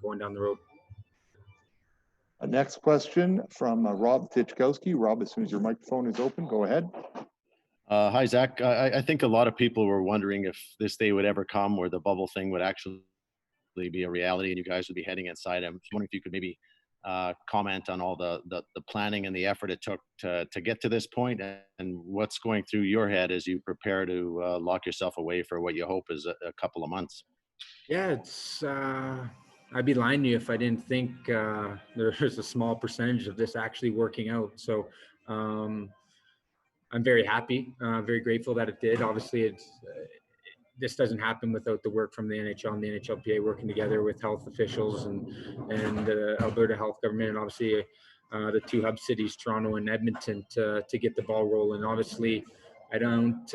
going down the road. Next question from Rob Tchaikovsky. Rob, as soon as your microphone is open, go ahead. Hi, Zach. I think a lot of people were wondering if this day would ever come where the bubble thing would actually be a reality and you guys would be heading inside. I'm just wondering if you could maybe comment on all the planning and the effort it took to get to this point, and what's going through your head as you prepare to lock yourself away for what you hope is a couple of months. Yeah, it's I'd be lying to you if I didn't think there's a small percentage of this actually working out. So I'm very happy, very grateful that it did. Obviously, this doesn't happen without the work from the NHL and the NHLPA working together with health officials and the Alberta Health Government, and obviously the two hub cities, Toronto and Edmonton, to get the ball rolling. Obviously, I don't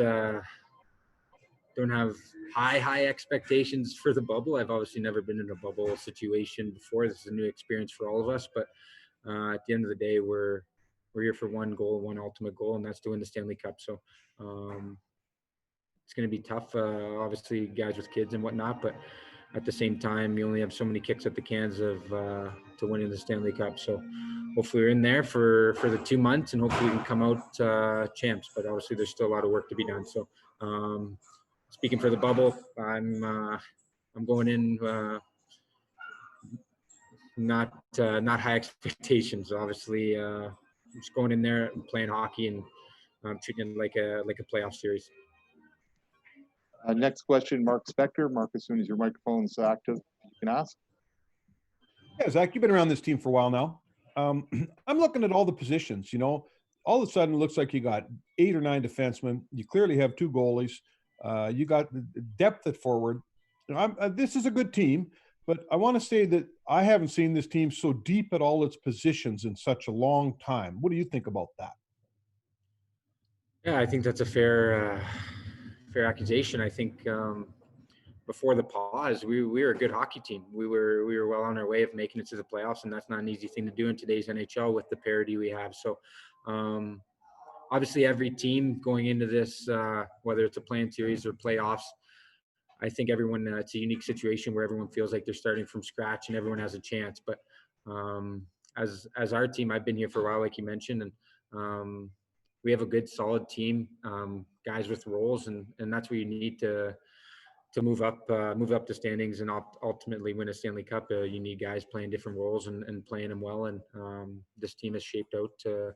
have high expectations for the bubble. I've obviously never been in a bubble situation before. This is a new experience for all of us, but at the end of the day, we're here for one goal, one ultimate goal, and that's to win the Stanley Cup. So it's going to be tough, obviously, guys with kids and whatnot, but at the same time, you only have so many kicks at the cans of to winning the Stanley Cup. So hopefully we're in there for the 2 months, and hopefully we can come out champs. But obviously, there's still a lot of work to be done. So speaking for the bubble, I'm going in not high expectations. Obviously, just going in there and playing hockey and treating it like a playoff series. Next question, Mark Spector. Mark, as soon as your microphone's active, you can ask. Yeah, Zach, you've been around this team for a while now. I'm looking at all the positions. You know, all of a sudden it looks like you got 8 or 9 defensemen. You clearly have 2 goalies. You got depth at forward. This is a good team, but I want to say that I haven't seen this team so deep at all its positions in such a long time. What do you think about that? Yeah, I think that's a fair accusation. I think before the pause, we were a good hockey team. We were well on our way of making it to the playoffs, and that's not an easy thing to do in today's NHL with the parity we have. So obviously every team going into this, whether it's a play-in series or playoffs, I think everyone, it's a unique situation where everyone feels like they're starting from scratch and everyone has a chance. But as our team, I've been here for a while, like you mentioned, and we have a good, solid team, guys with roles, and that's where you need to move up the standings and ultimately win a Stanley Cup. You need guys playing different roles and playing them well. And this team is shaped out to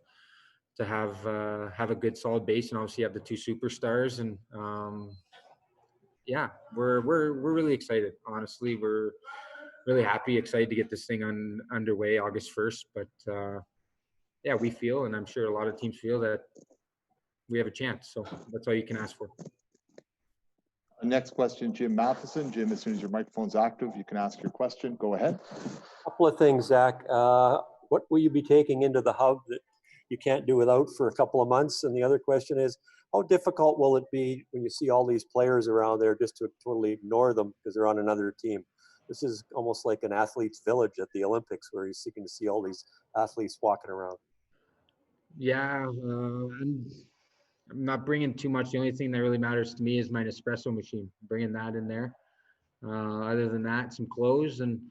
have a good, solid base, and obviously have the 2 superstars. And yeah, we're really excited. Honestly, we're really happy, excited to get this thing underway August 1st. But yeah, we feel, and I'm sure a lot of teams feel, that we have a chance. So that's all you can ask for. Next question, Jim Matheson. Jim, as soon as your microphone's active, you can ask your question. Go ahead. A couple of things, Zach. What will you be taking into the hub that you can't do without for a couple of months? And the other question is, how difficult will it be when you see all these players around there just to totally ignore them because they're on another team? This is almost like an athlete's village at the Olympics, where you're seeking to see all these athletes walking around. Yeah, I'm not bringing too much. The only thing that really matters to me is my Nespresso machine. Bringing that in there. Other than that, some clothes, and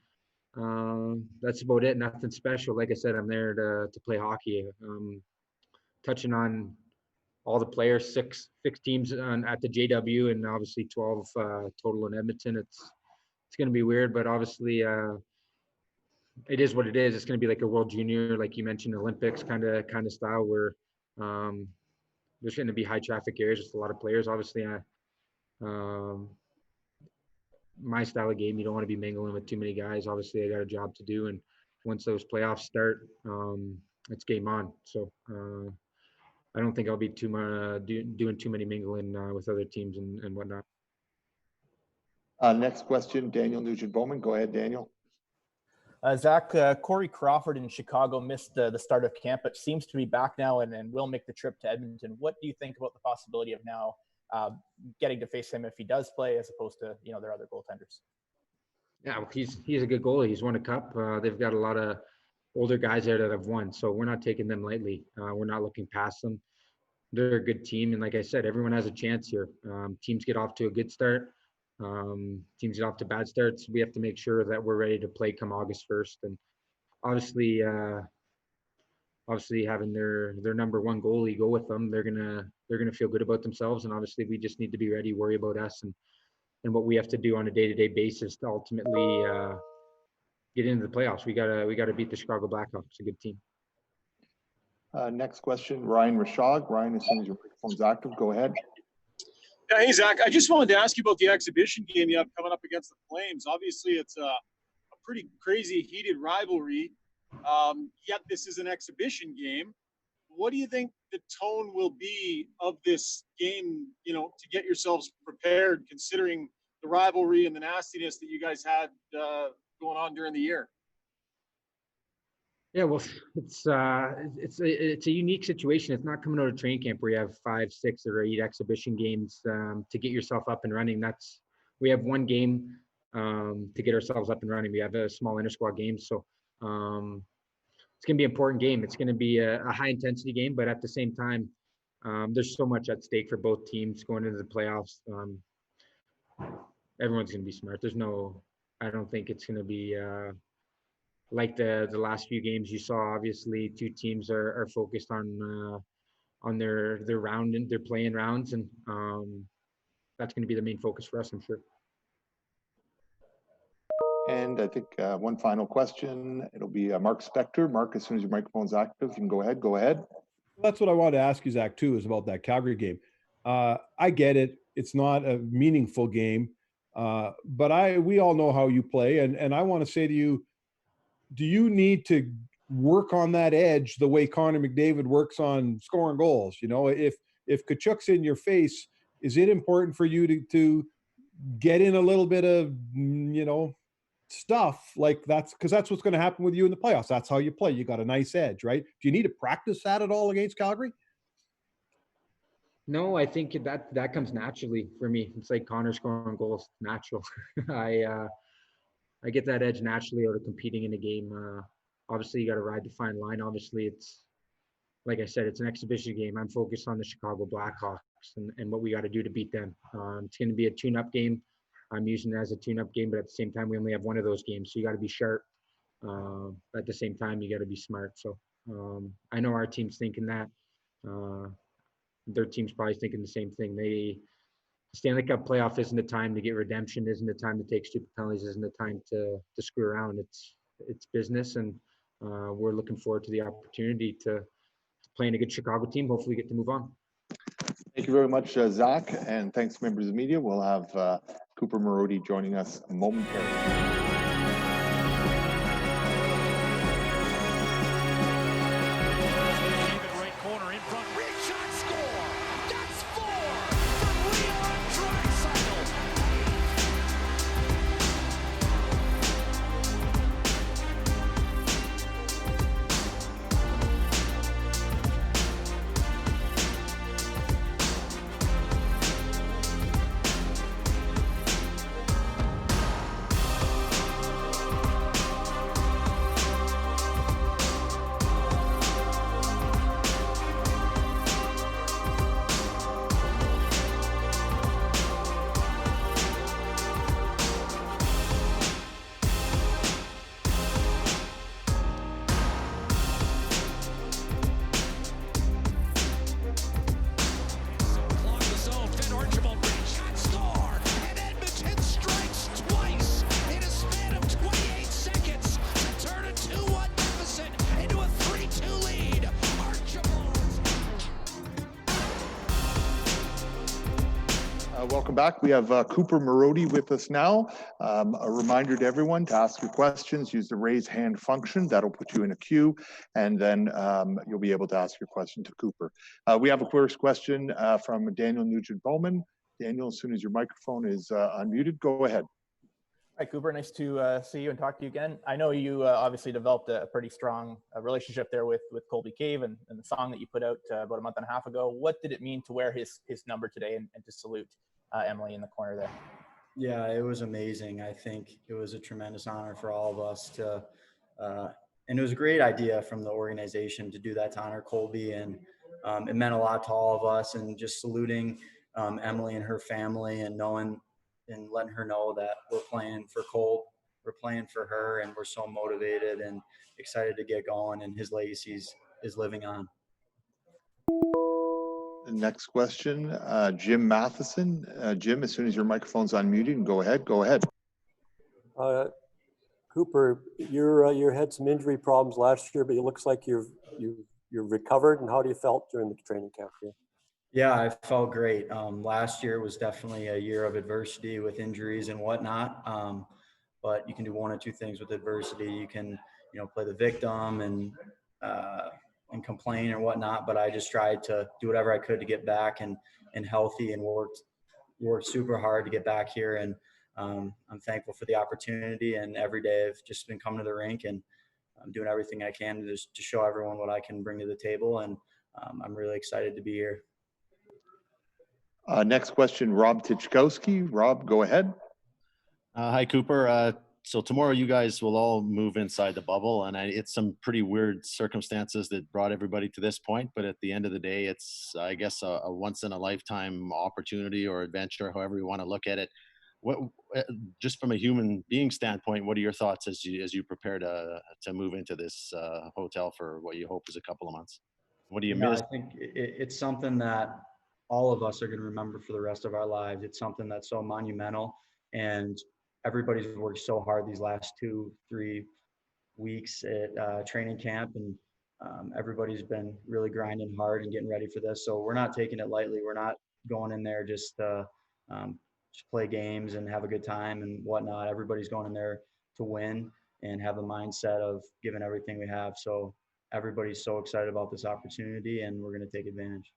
that's about it. Nothing special. Like I said, I'm there to play hockey. Touching on all the players, six teams at the JW, and obviously 12 total in Edmonton. It's going to be weird, but obviously it is what it is. It's going to be like a World Junior, like you mentioned, Olympics kind of style, where there's going to be high traffic areas with a lot of players. Obviously, my style of game, you don't want to be mingling with too many guys. Obviously, I got a job to do, and once those playoffs start, it's game on. So I don't think I'll be doing too many mingling with other teams and whatnot. Next question, Daniel Nugent-Bowman. Go ahead, Daniel. Zach, Corey Crawford in Chicago missed the start of camp, but seems to be back now and will make the trip to Edmonton. What do you think about the possibility of now getting to face him if he does play, as opposed to their other goaltenders? Yeah, well, he's a good goalie. He's won a cup. They've got a lot of older guys there that have won, so we're not taking them lightly. We're not looking past them. They're a good team, and like I said, everyone has a chance here. Teams get off to a good start. Teams get off to bad starts. We have to make sure that we're ready to play come August 1st. And obviously, having their number one goalie go with them, they're gonna feel good about themselves. And obviously, we just need to be ready, worry about us and what we have to do on a day-to-day basis to ultimately get into the playoffs. We gotta beat the Chicago Blackhawks, a good team. Next question, Ryan Rashog. Ryan, as soon as your microphone's active, go ahead. Yeah, hey, Zach, I just wanted to ask you about the exhibition game you have coming up against the Flames. Obviously, it's a pretty crazy, heated rivalry, yet this is an exhibition game. What do you think the tone will be of this game, to get yourselves prepared, considering the rivalry and the nastiness that you guys had going on during the year? Yeah, well, it's a unique situation. It's not coming out of training camp where you have 5, 6, or 8 exhibition games to get yourself up and running. We have one game to get ourselves up and running. We have a small inter-squad game, so it's going to be an important game. It's going to be a high intensity game, but at the same time, there's so much at stake for both teams going into the playoffs. Everyone's going to be smart. I don't think it's going to be like the last few games you saw. Obviously, two teams are focused on their round and their playing rounds, and that's going to be the main focus for us, I'm sure. And I think one final question. It'll be Mark Spector. Mark, as soon as your microphone's active, you can go ahead. Go ahead. That's what I wanted to ask you, Zach, too, is about that Calgary game. I get it. It's not a meaningful game, but we all know how you play. And I want to say to you, do you need to work on that edge the way Connor McDavid works on scoring goals? If Tkachuk's in your face, is it important for you to get in a little bit of, stuff like that's because that's what's going to happen with you in the playoffs. That's how you play. You got a nice edge, right? Do you need to practice that at all against Calgary? No, I think that comes naturally for me. It's like Connor scoring goals, natural. I get that edge naturally out of competing in a game. Obviously, you got to ride the fine line. Obviously, it's like I said, it's an exhibition game. I'm focused on the Chicago Blackhawks and what we got to do to beat them. It's going to be a tune-up game. I'm using it as a tune-up game, but at the same time, we only have one of those games, so you got to be sharp. At the same time, you got to be smart. So I know our team's thinking that. Their team's probably thinking the same thing. Stanley Cup playoff isn't the time to get redemption, isn't the time to take stupid penalties, isn't the time to screw around. It's business, and we're looking forward to the opportunity to play in a good Chicago team. Hopefully get to move on. Thank you very much, Zach, and thanks, members of the media. We'll have Cooper Marody joining us momentarily. Welcome back. We have Cooper Marody with us now. A reminder to everyone to ask your questions, use the raise hand function. That'll put you in a queue, and then you'll be able to ask your question to Cooper. We have a first question from Daniel Nugent-Bowman. Daniel, as soon as your microphone is unmuted, go ahead. Hi, Cooper. Nice to see you and talk to you again. I know you obviously developed a pretty strong relationship there with Colby Cave and the song that you put out about a month and a half ago. What did it mean to wear his number today and to salute Emily in the corner there? Yeah, it was amazing. I think it was a tremendous honor for all of us to, and it was a great idea from the organization to do that to honor Colby. And it meant a lot to all of us, and just saluting Emily and her family and knowing and letting her know that we're playing for Cole, we're playing for her, and we're so motivated and excited to get going, and his legacy is living on. The next question, Jim Matheson. Jim, as soon as your microphone's unmuted, and go ahead. Go ahead. Cooper, you had some injury problems last year, but it looks like you're recovered. And how do you felt during the training camp here? Yeah, I felt great. Last year was definitely a year of adversity with injuries and whatnot. But you can do one or two things with adversity. You can, play the victim and complain or whatnot. But I just tried to do whatever I could to get back and healthy, and worked super hard to get back here. And I'm thankful for the opportunity. And every day I've just been coming to the rink, and I'm doing everything I can to show everyone what I can bring to the table. And I'm really excited to be here. Next question, Rob Tichkowski. Rob, go ahead. Hi, Cooper. So tomorrow you guys will all move inside the bubble, and it's some pretty weird circumstances that brought everybody to this point. But at the end of the day, it's, I guess, a once in a lifetime opportunity or adventure, however you want to look at it. What, just from a human being standpoint, what are your thoughts as you prepare to move into this hotel for what you hope is a couple of months? What do you miss? I think it's something that all of us are going to remember for the rest of our lives. It's something that's so monumental, and everybody's worked so hard these last 2-3 weeks at training camp, and everybody's been really grinding hard and getting ready for this. So we're not taking it lightly. We're not going in there just play games and have a good time and whatnot. Everybody's going in there to win and have the mindset of giving everything we have. So everybody's so excited about this opportunity, and we're going to take advantage.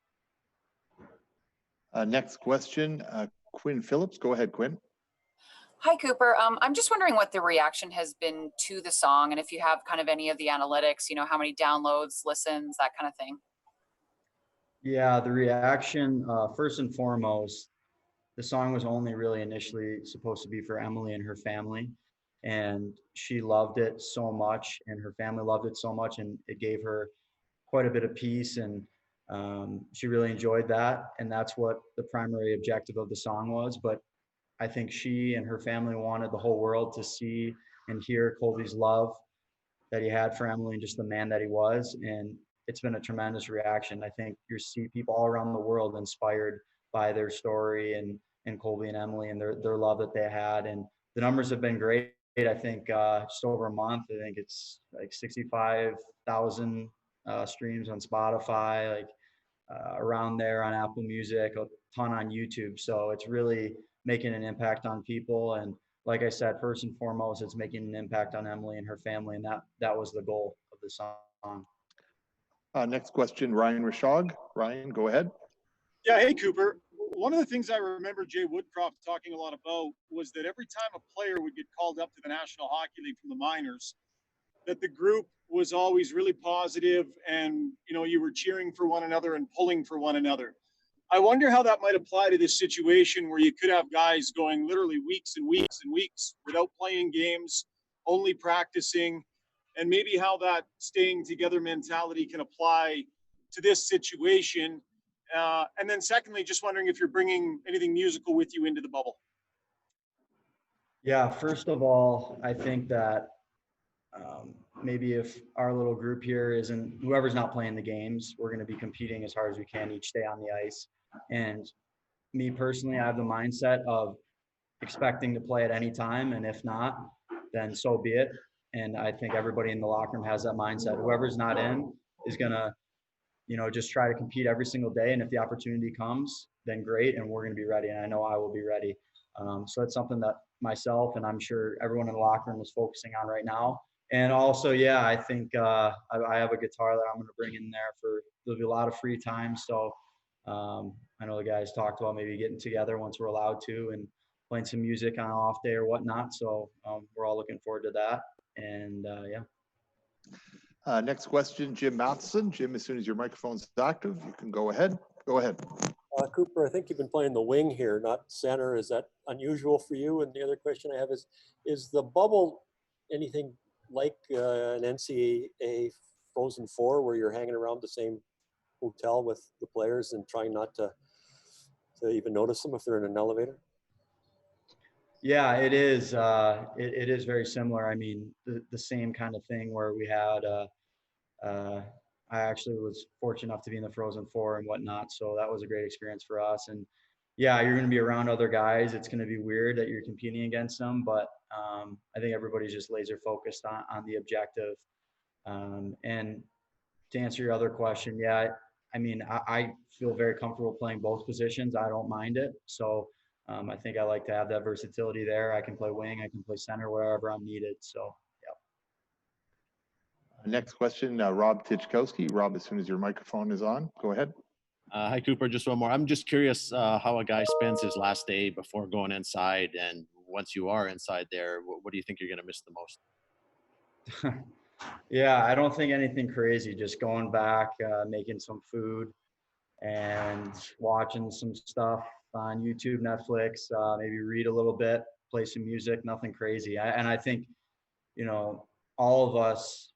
Next question, Quinn Phillips. Go ahead, Quinn. Hi, Cooper. I'm just wondering what the reaction has been to the song, and if you have kind of any of the analytics, how many downloads, listens, that kind of thing. Yeah, the reaction, first and foremost, the song was only really initially supposed to be for Emily and her family, and she loved it so much, and her family loved it so much, and it gave her quite a bit of peace, and she really enjoyed that, and that's what the primary objective of the song was. But I think she and her family wanted the whole world to see and hear Colby's love that he had for Emily and just the man that he was. And it's been a tremendous reaction. I think you see people all around the world inspired by their story and Colby and Emily and their love that they had. And the numbers have been great. I think just over a month, I think it's like 65,000 streams on Spotify, like around there on Apple Music, a ton on YouTube. So it's really making an impact on people. And like I said, first and foremost, it's making an impact on Emily and her family. And that was the goal of the song. Next question, Ryan Rashog. Ryan, go ahead. Yeah, hey, Cooper. One of the things I remember Jay Woodcroft talking a lot about was that every time a player would get called up to the National Hockey League from the minors, that the group was always really positive and, you were cheering for one another and pulling for one another. I wonder how that might apply to this situation where you could have guys going literally weeks and weeks and weeks without playing games, only practicing, and maybe how that staying together mentality can apply to this situation. And then secondly, just wondering if you're bringing anything musical with you into the bubble. Yeah, first of all, I think that maybe if our little group here whoever's not playing the games, we're going to be competing as hard as we can each day on the ice. And me personally, I have the mindset of expecting to play at any time. And if not, then so be it. And I think everybody in the locker room has that mindset. Whoever's not in is going to, just try to compete every single day. And if the opportunity comes, then great. And we're going to be ready. And I know I will be ready. So it's something that myself and I'm sure everyone in the locker room is focusing on right now. And also, yeah, I think I have a guitar that I'm going to bring in there there'll be a lot of free time. So I know the guys talked about maybe getting together once we're allowed to and playing some music on an off day or whatnot. So we're all looking forward to that. And yeah. Next question, Jim Matheson. Jim, as soon as your microphone's active, you can go ahead. Go ahead. Cooper, I think you've been playing the wing here, not center. Is that unusual for you? And the other question I have is the bubble anything like an NCAA Frozen Four where you're hanging around the same hotel with the players and trying not to even notice them if they're in an elevator? Yeah, it is. It is very similar. I mean, the same kind of thing where we had, I actually was fortunate enough to be in the Frozen Four and whatnot. So that was a great experience for us. And yeah, you're going to be around other guys. It's going to be weird that you're competing against them, but I think everybody's just laser focused on the objective. And to answer your other question, yeah, I mean, I feel very comfortable playing both positions. I don't mind it. So I think I like to have that versatility there. I can play wing, I can play center wherever I'm needed. So, yeah. Next question, Rob Tichkowski. Rob, as soon as your microphone is on, go ahead. Hi, Cooper. Just one more. I'm just curious how a guy spends his last day before going inside. And once you are inside there, what do you think you're going to miss the most? Yeah, I don't think anything crazy. Just going back, making some food and watching some stuff on YouTube, Netflix, maybe read a little bit, play some music, nothing crazy. And I think, you know, all of us,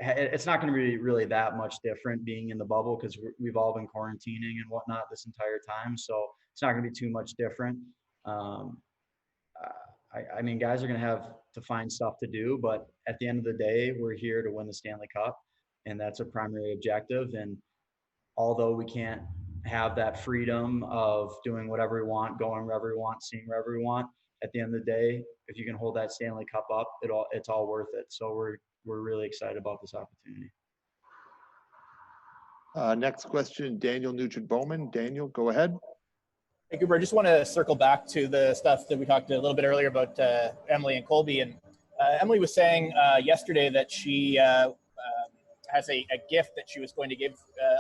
it's not going to be really that much different being in the bubble because we've all been quarantining and whatnot this entire time. So it's not going to be too much different. I mean, guys are going to have to find stuff to do, but at the end of the day, we're here to win the Stanley Cup, and that's a primary objective. And although we can't have that freedom of doing whatever we want, going wherever we want, seeing wherever we want, at the end of the day, if you can hold that Stanley Cup up, it's all worth it. So we're really excited about this opportunity. Next question, Daniel Nugent-Bowman. Daniel, go ahead. Hey, Cooper, I just want to circle back to the stuff that we talked a little bit earlier about Emily and Colby. And Emily was saying yesterday that she has a gift that she was going to give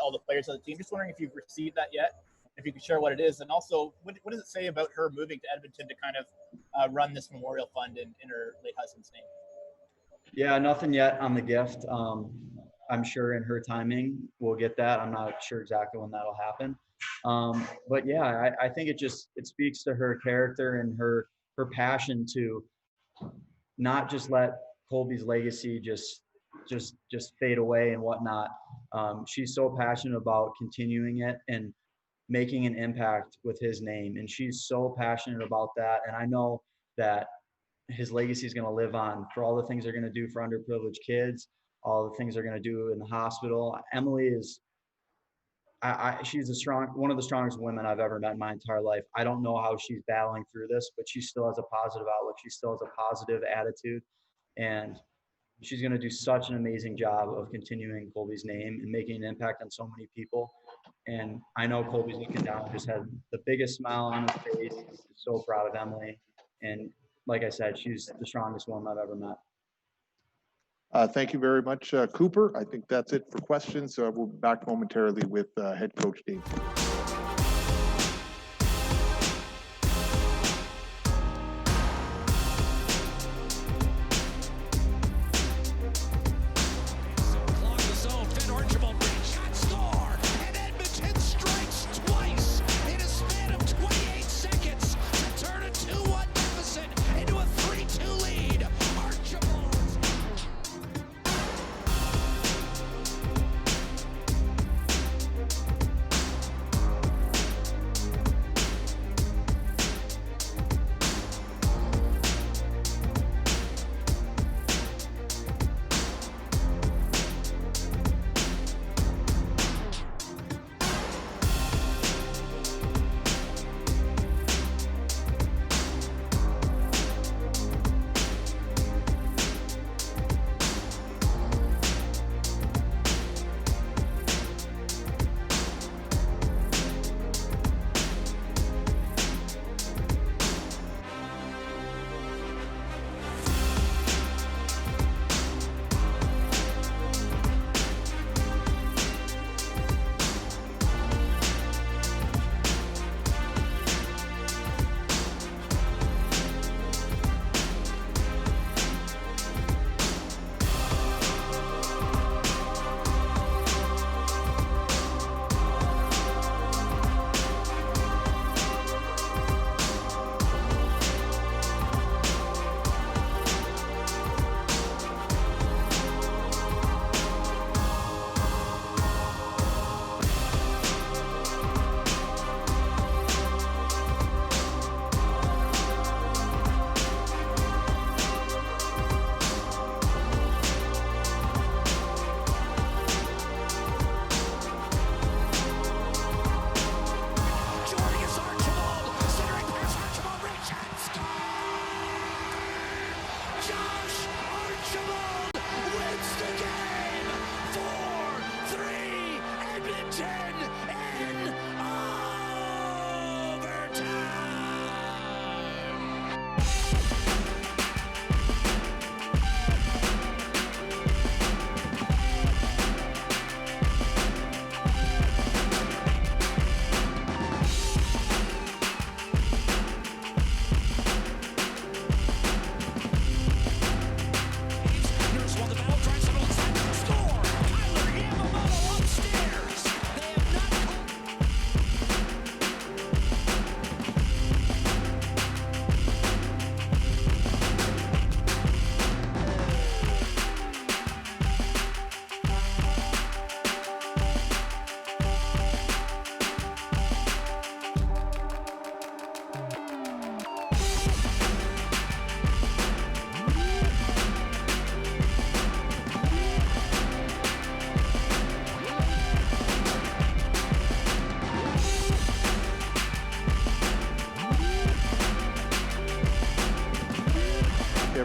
all the players on the team. Just wondering if you've received that yet, if you could share what it is. And also, what does it say about her moving to Edmonton to kind of run this memorial fund in her late husband's name? Yeah, nothing yet on the gift. I'm sure in her timing we'll get that. I'm not sure exactly when that'll happen. But yeah, I think it speaks to her character and her passion to not just let Colby's legacy just fade away and whatnot. She's so passionate about continuing it and making an impact with his name. And she's so passionate about that. And I know that his legacy is going to live on for all the things they're going to do for underprivileged kids, all the things they're going to do in the hospital. Emily is, she's one of the strongest women I've ever met in my entire life. I don't know how she's battling through this, but she still has a positive outlook. She still has a positive attitude, and she's going to do such an amazing job of continuing Colby's name and making an impact on so many people. And I know Colby's looking down and just had the biggest smile on his face. He's so proud of Emily. And like I said, she's the strongest woman I've ever met. Thank you very much, Cooper. I think that's it for questions. We'll be back momentarily with head coach Dave.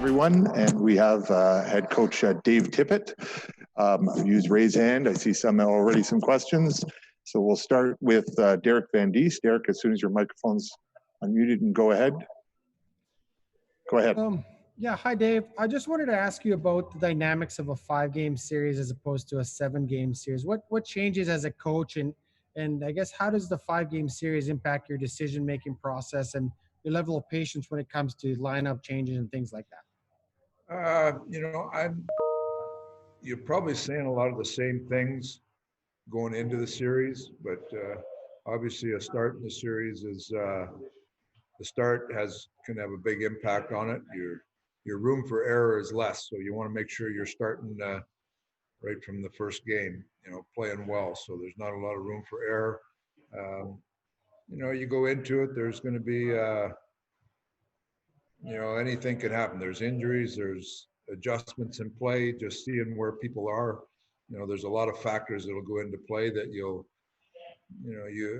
everyone. And we have head coach Dave Tippett. Use raise hand. I see some questions. So we'll start with Derek Van Diest. Derek, as soon as your microphone's unmuted, and go ahead. Go ahead. Yeah, hi Dave. I just wanted to ask you about the dynamics of a 5-game series as opposed to a 7-game series. What changes as a coach, and I guess how does the 5-game series impact your decision-making process and your level of patience when it comes to lineup changes and things like that? You're probably saying a lot of the same things going into the series, but obviously a start in the series is the start can have a big impact on it. Your room for error is less, so you want to make sure you're starting right from the first game, playing well. So there's not a lot of room for error. You go into it, there's going to be, anything can happen. There's injuries, there's adjustments in play, just seeing where people are. There's a lot of factors that'll go into play that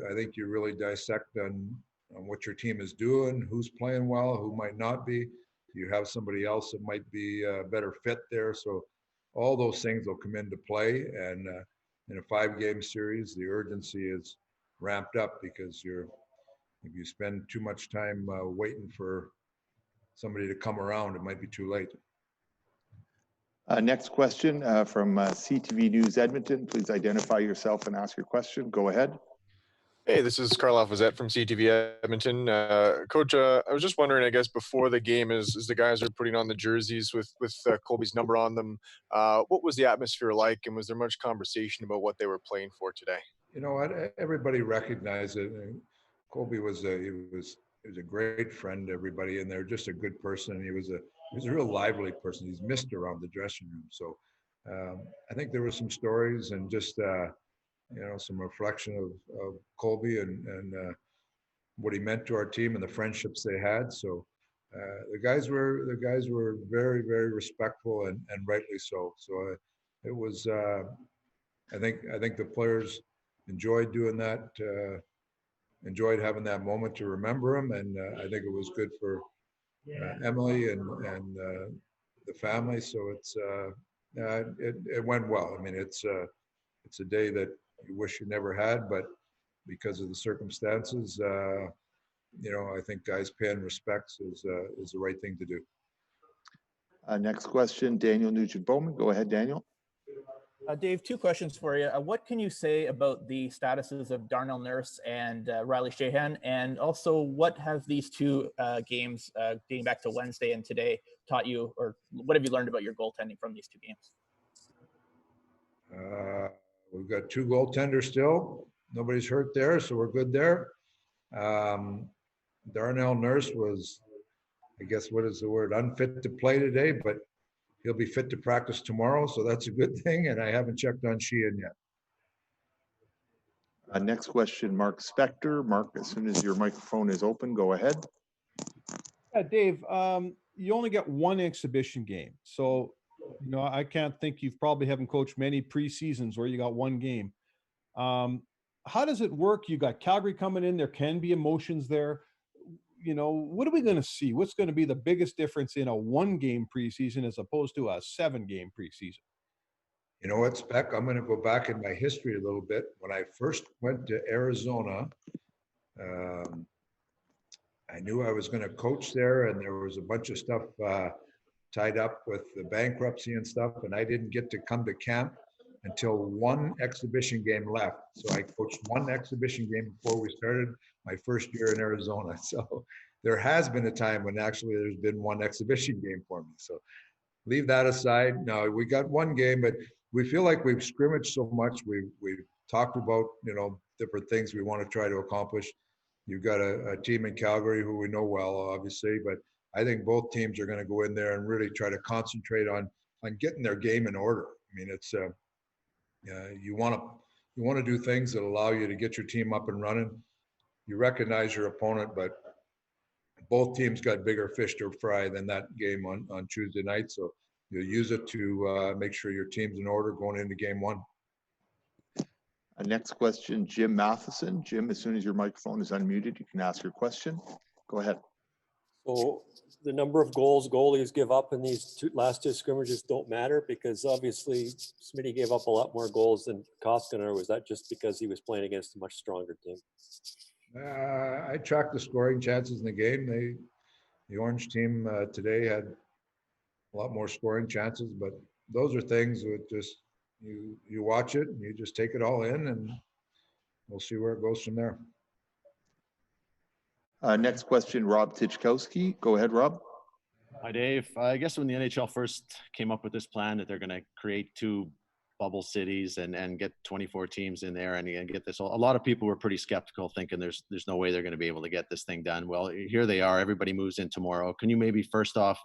I think you really dissect on what your team is doing, who's playing well, who might not be. You have somebody else that might be a better fit there. So all those things will come into play. And in a 5-game series, the urgency is ramped up because if you spend too much time waiting for somebody to come around, it might be too late. Next question from CTV News Edmonton. Please identify yourself and ask your question. Go ahead. Hey, this is Carl Alphazette from CTV Edmonton. Coach, I was just wondering, I guess, before the game, as the guys are putting on the jerseys with Colby's number on them, what was the atmosphere like, and was there much conversation about what they were playing for today? Everybody recognized it. Colby was a great friend to everybody in there, just a good person. He was a real lively person. He's missed around the dressing room. So I think there were some stories and just some reflection of Colby and what he meant to our team and the friendships they had. So the guys were very, very respectful and rightly so. So it was I think the players enjoyed doing that, enjoyed having that moment to remember him, and I think it was good for Emily and the family. So it went well. I mean, it's a day that you wish you never had, but because of the circumstances, I think guys paying respects is the right thing to do. Next question, Daniel Nugent-Bowman. Go ahead, Daniel. Dave, 2 questions for you. What can you say about the statuses of Darnell Nurse and Riley Shahan? And also, what have these 2 games, dating back to Wednesday and today, taught you, or what have you learned about your goaltending from these 2 games? We've got 2 goaltenders still. Nobody's hurt there, so we're good there. Darnell Nurse was, I guess, what is the word, unfit to play today, but he'll be fit to practice tomorrow, so that's a good thing. And I haven't checked on Sheehan yet. Next question, Mark Spector. Mark, as soon as your microphone is open, go ahead. Yeah, Dave, you only get 1 exhibition game. So, I can't think you probably haven't coached many preseasons where you got 1 game. How does it work? You got Calgary coming in. There can be emotions there. What are we going to see? What's going to be the biggest difference in a 1-game preseason as opposed to a 7-game preseason? You know what, Spec? I'm going to go back in my history a little bit. When I first went to Arizona, I knew I was going to coach there, and there was a bunch of stuff tied up with the bankruptcy and stuff, and I didn't get to come to camp until 1 exhibition game left. So I coached 1 exhibition game before we started my first year in Arizona. So there has been a time when actually there's been 1 exhibition game for me. So leave that aside. No, we got 1 game, but we feel like we've scrimmaged so much. We've talked about, different things we want to try to accomplish. You've got a team in Calgary who we know well, obviously, but I think both teams are going to go in there and really try to concentrate on getting their game in order. I mean, it's you want to do things that allow you to get your team up and running. You recognize your opponent, but both teams got bigger fish to fry than that game on Tuesday night. So you'll use it to make sure your team's in order going into game 1. Next question, Jim Matheson. Jim, as soon as your microphone is unmuted, you can ask your question. Go ahead. So the number of goals goalies give up in these last two scrimmages don't matter, because obviously Smitty gave up a lot more goals than Koskinen, or was that just because he was playing against a much stronger team? I tracked the scoring chances in the game. The Orange team today had a lot more scoring chances, but those are things that just you watch it and you just take it all in, and we'll see where it goes from there. Next question, Rob Tichkowski. Go ahead, Rob. Hi, Dave. I guess when the NHL first came up with this plan that they're going to create 2 bubble cities and get 24 teams in there and get this, a lot of people were pretty skeptical, thinking there's no way they're going to be able to get this thing done. Well, here they are. Everybody moves in tomorrow. Can you maybe first off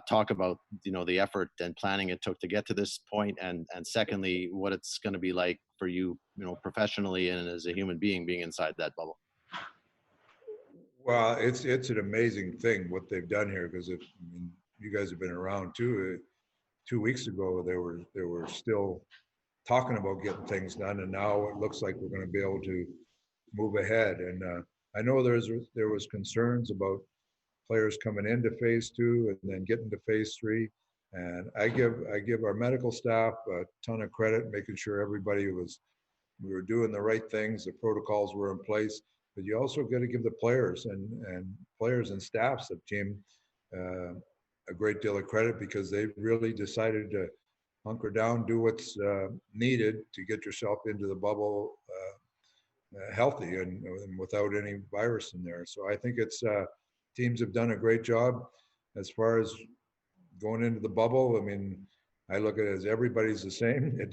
talk about the effort and planning it took to get to this point, and secondly, what it's going to be like for you, professionally and as a human being inside that bubble? Well, it's an amazing thing what they've done here, because you guys have been around too. 2 weeks ago, they were still talking about getting things done, and now it looks like we're going to be able to move ahead. And I know there was concerns about players coming into phase 2 and then getting to phase 3. And I give our medical staff a ton of credit, making sure we were doing the right things, the protocols were in place. But you also got to give the players and staffs of team a great deal of credit, because they really decided to hunker down, do what's needed to get yourself into the bubble healthy and without any virus in there. So I think teams have done a great job as far as going into the bubble. I mean, I look at it as everybody's the same. It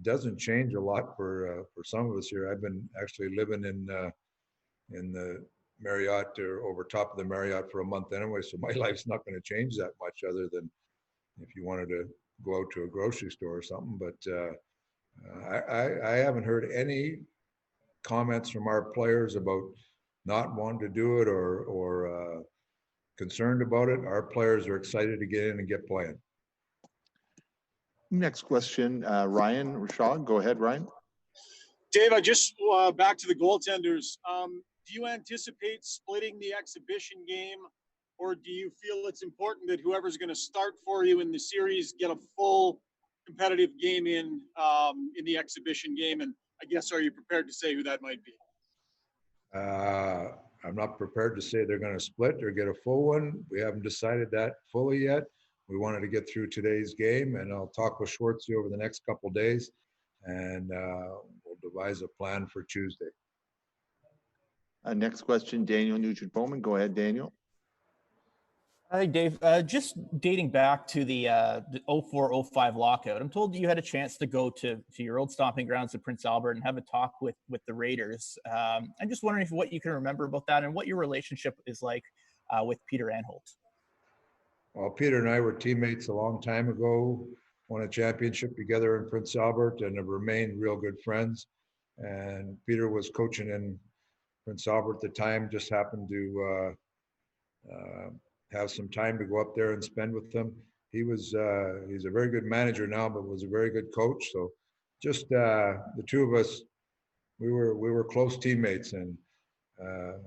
doesn't change a lot for some of us here. I've been actually living in the Marriott or over top of the Marriott for a month anyway, so my life's not going to change that much, other than if you wanted to go out to a grocery store or something. But I haven't heard any comments from our players about not wanting to do it or concerned about it. Our players are excited to get in and get playing. Next question, Ryan Rashad. Go ahead, Ryan. Dave, I just back to the goaltenders. Do you anticipate splitting the exhibition game, or do you feel it's important that whoever's going to start for you in the series get a full competitive game in the exhibition game? And I guess, are you prepared to say who that might be? I'm not prepared to say they're going to split or get a full one. We haven't decided that fully yet. We wanted to get through today's game, and I'll talk with Schwartzy over the next couple of days, and we'll devise a plan for Tuesday. Next question, Daniel Nugent-Bowman. Go ahead, Daniel. Hi, Dave. Just dating back to the 04-05 lockout, I'm told you had a chance to go to your old stomping grounds in Prince Albert and have a talk with the Raiders. I'm just wondering what you can remember about that and what your relationship is like with Peter Anholt. Well, Peter and I were teammates a long time ago, won a championship together in Prince Albert, and have remained real good friends. And Peter was coaching in Prince Albert at the time, just happened to have some time to go up there and spend with them. He's a very good manager now, but was a very good coach. So just the two of us, we were close teammates, and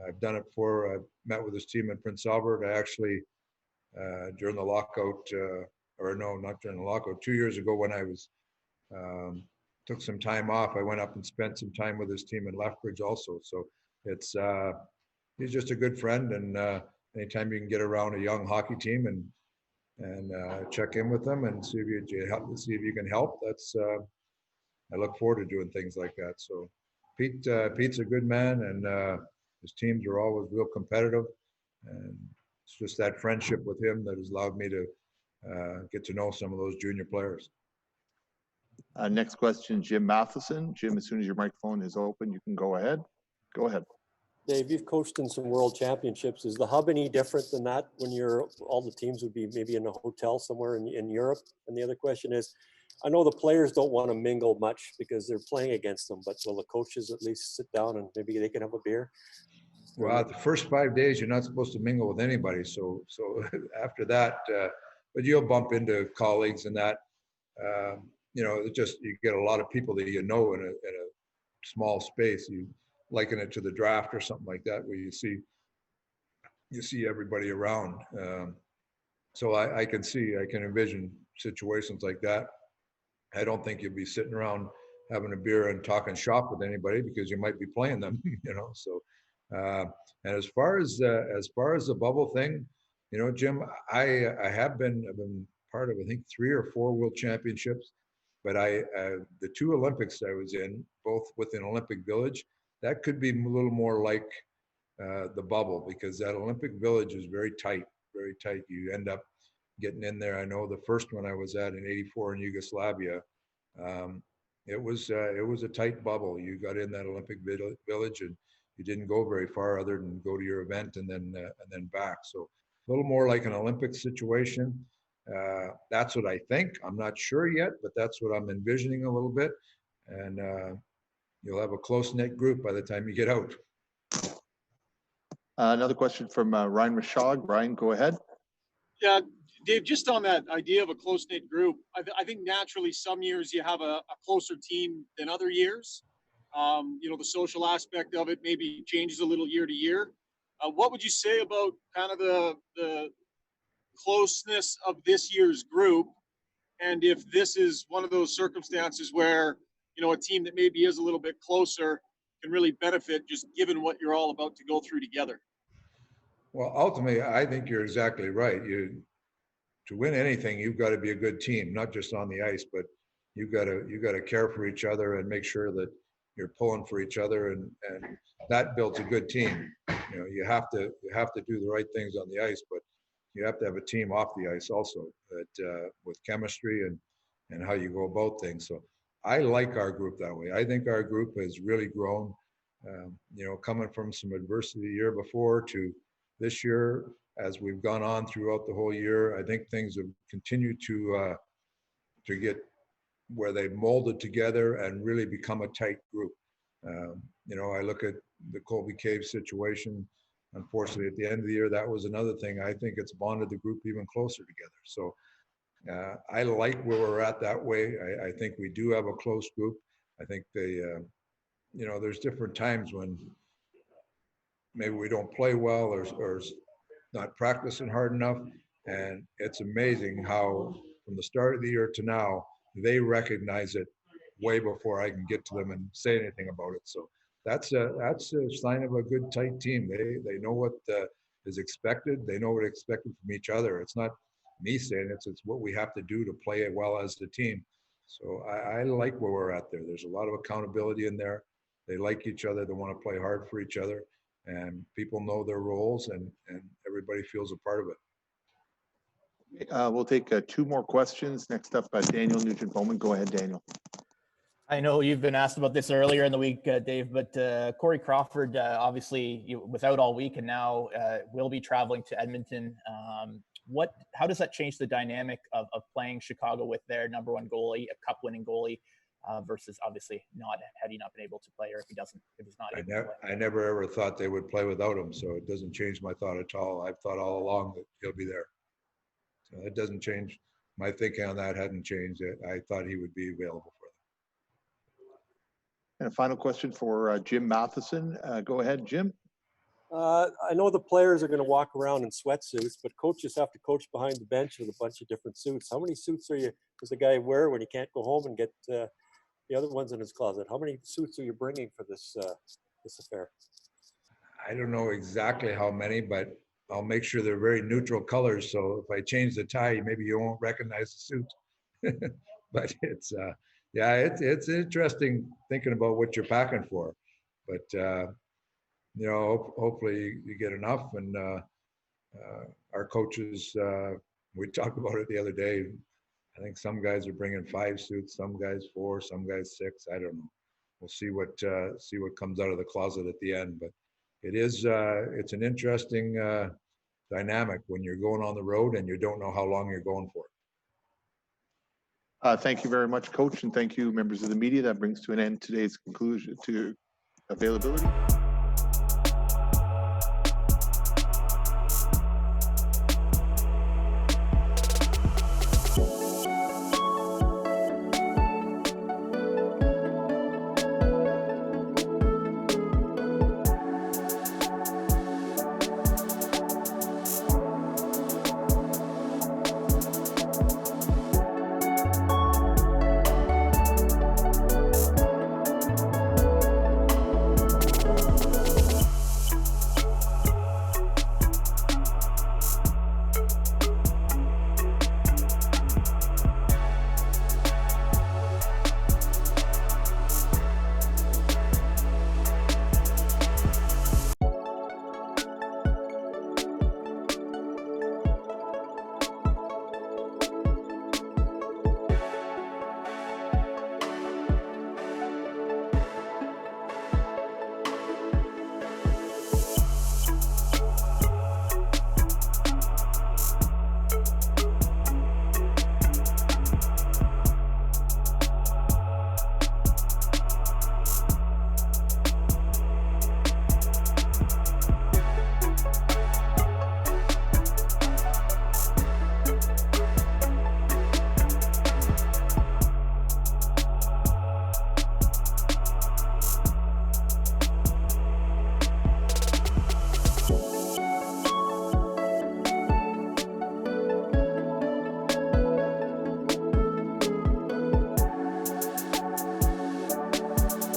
I've done it before. I met with his team in Prince Albert. I actually, during the lockout, or no, not during the lockout, 2 years ago when I was, took some time off, I went up and spent some time with his team in Lethbridge also. So he's just a good friend, and anytime you can get around a young hockey team and check in with them and see if you can help, I look forward to doing things like that. So Pete's a good man, and his teams are always real competitive, and it's just that friendship with him that has allowed me to get to know some of those junior players. Next question, Jim Matheson. Jim, as soon as your microphone is open, you can go ahead. Go ahead. Dave, you've coached in some world championships. Is the hub any different than that when all the teams would be maybe in a hotel somewhere in Europe? And the other question is, I know the players don't want to mingle much because they're playing against them, but will the coaches at least sit down and maybe they can have a beer? Well, the first 5 days, you're not supposed to mingle with anybody. So after that, but you'll bump into colleagues and that, you get a lot of people that you know in a small space. You liken it to the draft or something like that, where you see you see everybody around. So I can envision situations like that. I don't think you'll be sitting around having a beer and talking shop with anybody because you might be playing them, So, and as far as the bubble thing, Jim, I've been part of, I think, 3 or 4 world championships, but the 2 Olympics I was in, both within Olympic Village, that could be a little more like the bubble, because that Olympic Village is very tight, very tight. You end up getting in there. I know the first one I was at in '84 in Yugoslavia, it was a tight bubble. You got in that Olympic Village and you didn't go very far other than go to your event and then back. So a little more like an Olympic situation. That's what I think. I'm not sure yet, but that's what I'm envisioning a little bit. And you'll have a close-knit group by the time you get out. Another question from Ryan Rashog. Ryan, go ahead. Yeah, Dave, just on that idea of a close-knit group, I think naturally some years you have a closer team than other years. The social aspect of it maybe changes a little year to year. What would you say about kind of the closeness of this year's group? And if this is one of those circumstances where, a team that maybe is a little bit closer can really benefit just given what you're all about to go through together? Well, ultimately, I think you're exactly right. To win anything, you've got to be a good team, not just on the ice, but you've got to care for each other and make sure that you're pulling for each other, and that builds a good team. You have to do the right things on the ice, but you have to have a team off the ice also, that with chemistry and how you go about things. So I like our group that way. I think our group has really grown. Coming from some adversity the year before to this year, as we've gone on throughout the whole year, I think things have continued to get where they've molded together and really become a tight group. I look at the Colby Cave situation. Unfortunately, at the end of the year, that was another thing. I think it's bonded the group even closer together. So I like where we're at that way. I think we do have a close group. I think there's different times when maybe we don't play well or not practicing hard enough. And it's amazing how from the start of the year to now, they recognize it way before I can get to them and say anything about it. So that's a sign of a good tight team. They know what is expected. They know what is expected from each other. It's not me saying it's what we have to do to play it well as the team. So I like where we're at there. There's a lot of accountability in there. They like each other. They want to play hard for each other, and people know their roles, and everybody feels a part of it. We'll take 2 more questions. Next up, Daniel Nugent-Bowman. Go ahead, Daniel. I know you've been asked about this earlier in the week, Dave, but Corey Crawford, obviously was out all week and now will be traveling to Edmonton. How does that change the dynamic of playing Chicago with their number 1 goalie, a cup-winning goalie, versus obviously had he not been able to play, or if he's not able to play? I never ever thought they would play without him, so it doesn't change my thought at all. I've thought all along that he'll be there. So it doesn't change. My thinking on that hadn't changed. I thought he would be available for them. And a final question for Jim Matheson. Go ahead, Jim. I know the players are going to walk around in sweatsuits, but coaches have to coach behind the bench with a bunch of different suits. How many suits does the guy wear when he can't go home and get the other ones in his closet? How many suits are you bringing for this affair? I don't know exactly how many, but I'll make sure they're very neutral colors. So if I change the tie, maybe you won't recognize the suit. But it's interesting thinking about what you're packing for. But hopefully you get enough. And our coaches, we talked about it the other day. I think some guys are bringing 5 suits, some guys 4, some guys 6. I don't know. We'll see what comes out of the closet at the end. But it's an interesting dynamic when you're going on the road and you don't know how long you're going for. Thank you very much, Coach, and thank you, members of the media. That brings to an end today's conclusion to availability.